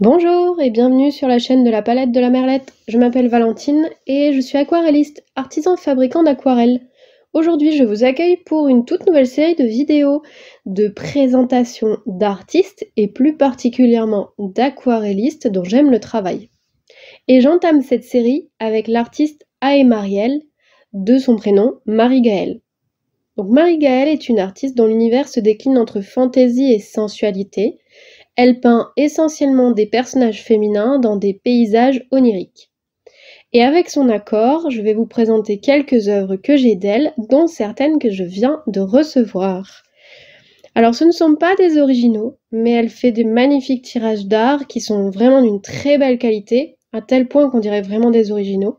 Bonjour et bienvenue sur la chaîne de la palette de la Merlette. Je m'appelle Valentine et je suis aquarelliste, artisan fabricant d'aquarelles. Aujourd'hui, je vous accueille pour une toute nouvelle série de vidéos de présentation d'artistes et plus particulièrement d'aquarellistes dont j'aime le travail. Et j'entame cette série avec l'artiste Aé-Marielle, de son prénom Marie-Gaëlle. Donc Marie-Gaëlle est une artiste dont l'univers se décline entre fantaisie et sensualité. Elle peint essentiellement des personnages féminins dans des paysages oniriques. Et avec son accord, je vais vous présenter quelques œuvres que j'ai d'elle, dont certaines que je viens de recevoir. Alors ce ne sont pas des originaux, mais elle fait de magnifiques tirages d'art qui sont vraiment d'une très belle qualité, à tel point qu'on dirait vraiment des originaux.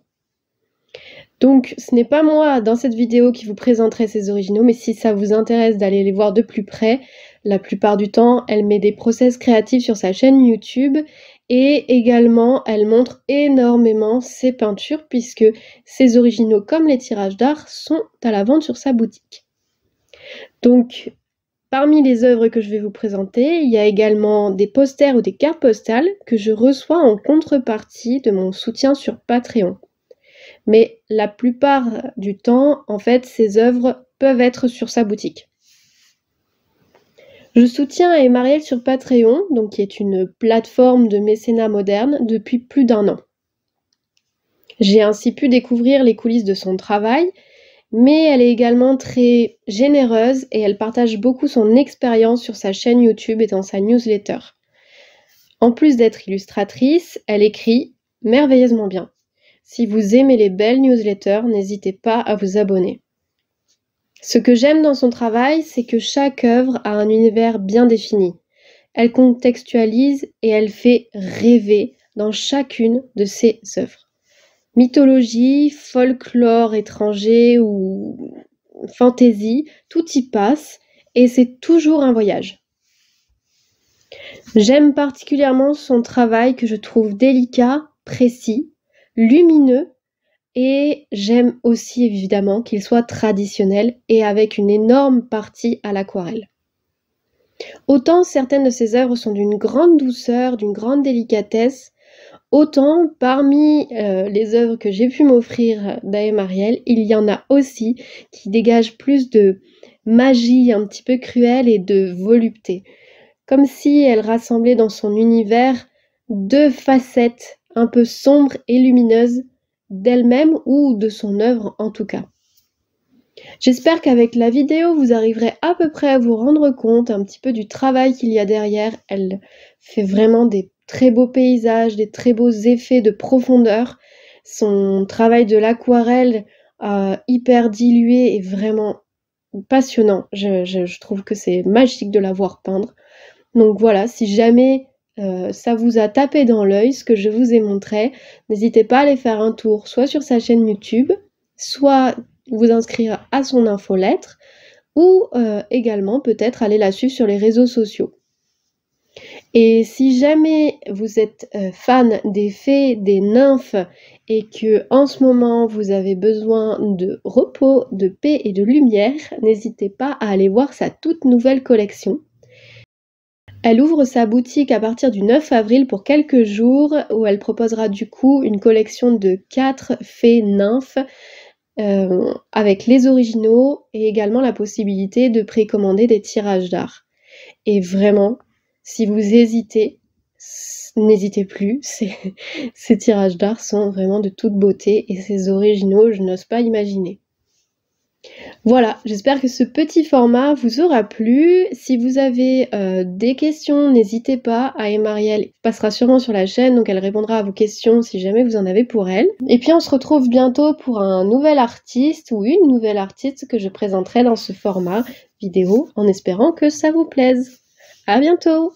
Donc ce n'est pas moi dans cette vidéo qui vous présenterai ces originaux, mais si ça vous intéresse d'aller les voir de plus près, la plupart du temps, elle met des process créatifs sur sa chaîne YouTube et également elle montre énormément ses peintures puisque ses originaux comme les tirages d'art sont à la vente sur sa boutique. Donc parmi les œuvres que je vais vous présenter, il y a également des posters ou des cartes postales que je reçois en contrepartie de mon soutien sur Patreon. Mais la plupart du temps, en fait, ces œuvres peuvent être sur sa boutique. Je soutiens Aé-Marielle sur Patreon, donc qui est une plateforme de mécénat moderne, depuis plus d'1 an. J'ai ainsi pu découvrir les coulisses de son travail, mais elle est également très généreuse et elle partage beaucoup son expérience sur sa chaîne YouTube et dans sa newsletter. En plus d'être illustratrice, elle écrit merveilleusement bien. Si vous aimez les belles newsletters, n'hésitez pas à vous abonner. Ce que j'aime dans son travail, c'est que chaque œuvre a un univers bien défini. Elle contextualise et elle fait rêver dans chacune de ses œuvres. Mythologie, folklore étranger ou fantaisie, tout y passe et c'est toujours un voyage. J'aime particulièrement son travail que je trouve délicat, précis, lumineux et j'aime aussi évidemment qu'il soit traditionnel et avec une énorme partie à l'aquarelle. Autant certaines de ses œuvres sont d'une grande douceur, d'une grande délicatesse, autant parmi les œuvres que j'ai pu m'offrir d'Aé-Marielle, il y en a aussi qui dégagent plus de magie un petit peu cruelle et de volupté. Comme si elle rassemblait dans son univers deux facettes un peu sombres et lumineuses d'elle-même ou de son œuvre en tout cas. J'espère qu'avec la vidéo, vous arriverez à peu près à vous rendre compte un petit peu du travail qu'il y a derrière. Elle fait vraiment des très beaux paysages, des très beaux effets de profondeur. Son travail de l'aquarelle hyper dilué est vraiment passionnant. Je trouve que c'est magique de la voir peindre. Donc voilà, si jamais ça vous a tapé dans l'œil, ce que je vous ai montré, n'hésitez pas à aller faire un tour, soit sur sa chaîne YouTube, soit vous inscrire à son infolettre, ou également peut-être aller la suivre sur les réseaux sociaux. Et si jamais vous êtes fan des fées, des nymphes, et que en ce moment vous avez besoin de repos, de paix et de lumière, n'hésitez pas à aller voir sa toute nouvelle collection. Elle ouvre sa boutique à partir du 9 avril pour quelques jours où elle proposera du coup une collection de 4 fées nymphes avec les originaux et également la possibilité de précommander des tirages d'art. Et vraiment, si vous hésitez, n'hésitez plus, ces tirages d'art sont vraiment de toute beauté et ces originaux, je n'ose pas imaginer. Voilà, j'espère que ce petit format vous aura plu. Si vous avez des questions, n'hésitez pas. Aé-Marielle passera sûrement sur la chaîne, donc elle répondra à vos questions si jamais vous en avez pour elle. Et puis on se retrouve bientôt pour un nouvel artiste ou une nouvelle artiste que je présenterai dans ce format vidéo, en espérant que ça vous plaise. À bientôt!